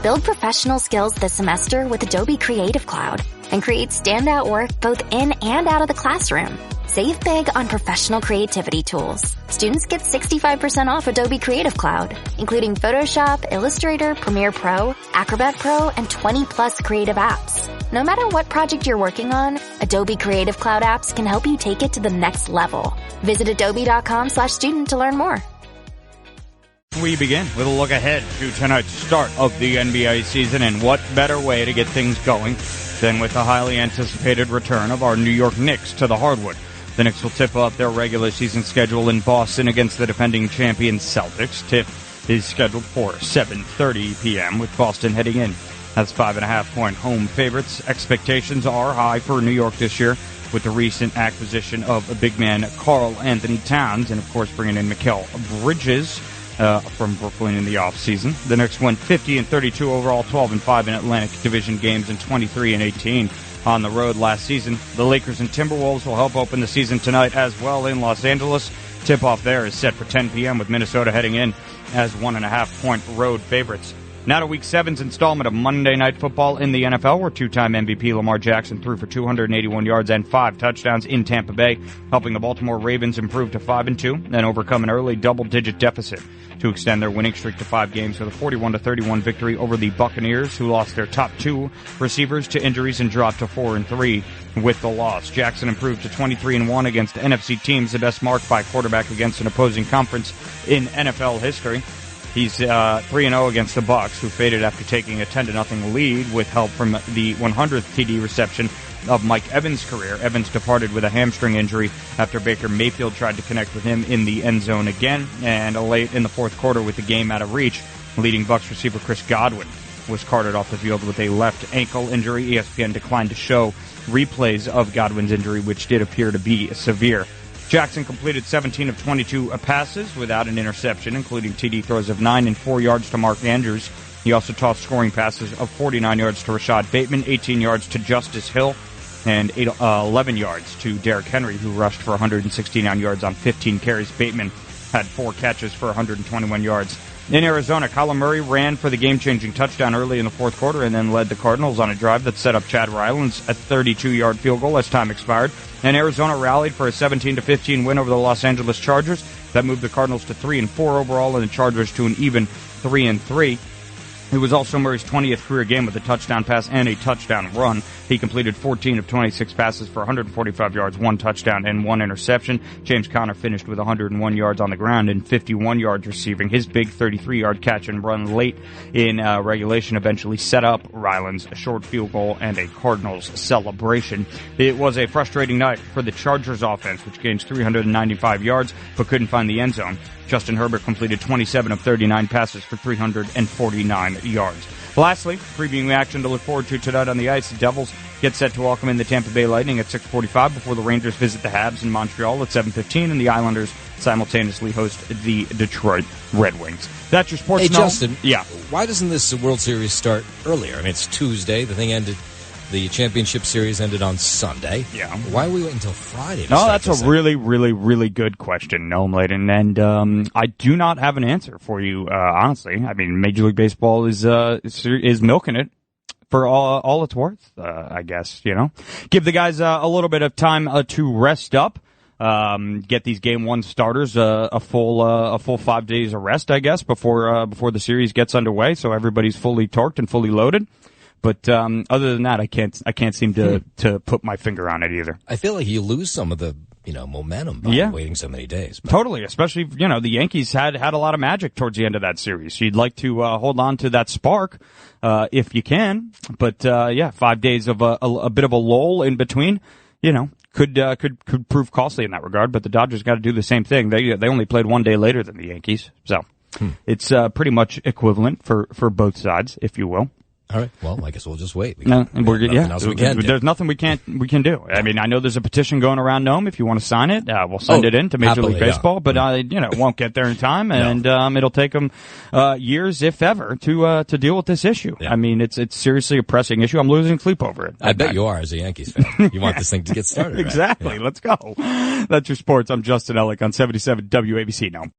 Build professional skills this semester with Adobe Creative Cloud and create standout work both in and out of the classroom. Save big on professional creativity tools. Students get 65% off Adobe Creative Cloud, including Photoshop, Illustrator, Premiere Pro, Acrobat Pro, and 20 plus creative apps. No matter what project you're working on, Adobe Creative Cloud apps can help you take it to the next level. Visit adobe.com/student to learn more. We begin with a look ahead to tonight's start of the NBA season, and what better way to get things going than with the highly anticipated return of our New York Knicks to the hardwood. The Knicks will tip off their regular season schedule in Boston against the defending champion Celtics. Tip is scheduled for 7:30 p.m. with Boston heading in as 5.5-point home favorites. Expectations are high for New York this year with the recent acquisition of a big man Karl Anthony Towns and, of course, bringing in Mikal Bridges from Brooklyn in the offseason. The Knicks went 50-32 overall, 12-5 in Atlantic Division games, and 23-18 on the road last season. The Lakers and Timberwolves will help open the season tonight as well in Los Angeles. Tip-off there is set for 10 p.m. with Minnesota heading in as 1.5-point road favorites. Now to Week 7's installment of Monday Night Football in the NFL, where two-time MVP Lamar Jackson threw for 281 yards and 5 touchdowns in Tampa Bay, helping the Baltimore Ravens improve to 5-2 and overcome an early double-digit deficit to extend their winning streak to 5 games with a 41-31 victory over the Buccaneers, who lost their top 2 receivers to injuries and dropped to 4-3 with the loss. Jackson improved to 23-1 against NFC teams, the best mark by a quarterback against an opposing conference in NFL history. He's 3-0 against the Bucs, who faded after taking a 10-0 lead with help from the 100th TD reception of Mike Evans' career. Evans departed with a hamstring injury after Baker Mayfield tried to connect with him in the end zone again, and late in the fourth quarter with the game out of reach, leading Bucs receiver Chris Godwin was carted off the field with a left ankle injury. ESPN declined to show replays of Godwin's injury, which did appear to be severe. Jackson completed 17 of 22 passes without an interception, including TD throws of 9 and 4 yards to Mark Andrews. He also tossed scoring passes of 49 yards to Rashad Bateman, 18 yards to Justice Hill, and 11 yards to Derrick Henry, who rushed for 169 yards on 15 carries. Bateman had 4 catches for 121 yards. In Arizona, Kyler Murray ran for the game-changing touchdown early in the fourth quarter and then led the Cardinals on a drive that set up Chad Ryland's 32-yard field goal as time expired. And Arizona rallied for a 17-15 win over the Los Angeles Chargers. That moved the Cardinals to 3-4 overall and the Chargers to an even 3-3. It was also Murray's 20th career game with a touchdown pass and a touchdown run. He completed 14 of 26 passes for 145 yards, 1 touchdown, and 1 interception. James Conner finished with 101 yards on the ground and 51 yards receiving. His big 33-yard catch and run late in regulation eventually set up Ryland's short field goal and a Cardinals celebration. It was a frustrating night for the Chargers offense, which gained 395 yards but couldn't find the end zone. Justin Herbert completed 27 of 39 passes for 349 yards. Lastly, previewing action to look forward to tonight on the ice. The Devils get set to welcome in the Tampa Bay Lightning at 6:45 before the Rangers visit the Habs in Montreal at 7:15, and the Islanders simultaneously host the Detroit Red Wings. That's your sports. Hey, Justin. Yeah. Why doesn't this World Series start earlier? I mean, it's Tuesday. The thing ended. The championship series ended on Sunday. Yeah. Why are we waiting until Friday? No, that's a really, really, really good question, Noam Layden, and I do not have an answer for you. Honestly, I mean, Major League Baseball is milking it for all it's worth. I guess give the guys a little bit of time to rest up. Get these game 1 starters a full 5 days of rest, I guess, before the series gets underway, so everybody's fully torqued and fully loaded. But other than that, I can't seem to put my finger on it either. I feel like you lose some of the momentum by waiting so many days. But. Totally, especially the Yankees had a lot of magic towards the end of that series. You'd like to hold on to that spark if you can. But 5 days of a bit of a lull in between, could prove costly in that regard. But the Dodgers got to do the same thing. They only played 1 day later than the Yankees, so it's pretty much equivalent for both sides, if you will. All right. Well, I guess we'll just wait. There's nothing we can do. I mean, I know there's a petition going around, Noam. If you want to sign it, we'll send it in to Major League Baseball. But it won't get there in time, and it'll take them years, if ever, to deal with this issue. Yeah. I mean, it's seriously a pressing issue. I'm losing sleep over it. I bet you are, as a Yankees fan. You want this thing to get started. Exactly. Right? Yeah. Let's go. That's your sports. I'm Justin Ellick on 77 WABC now.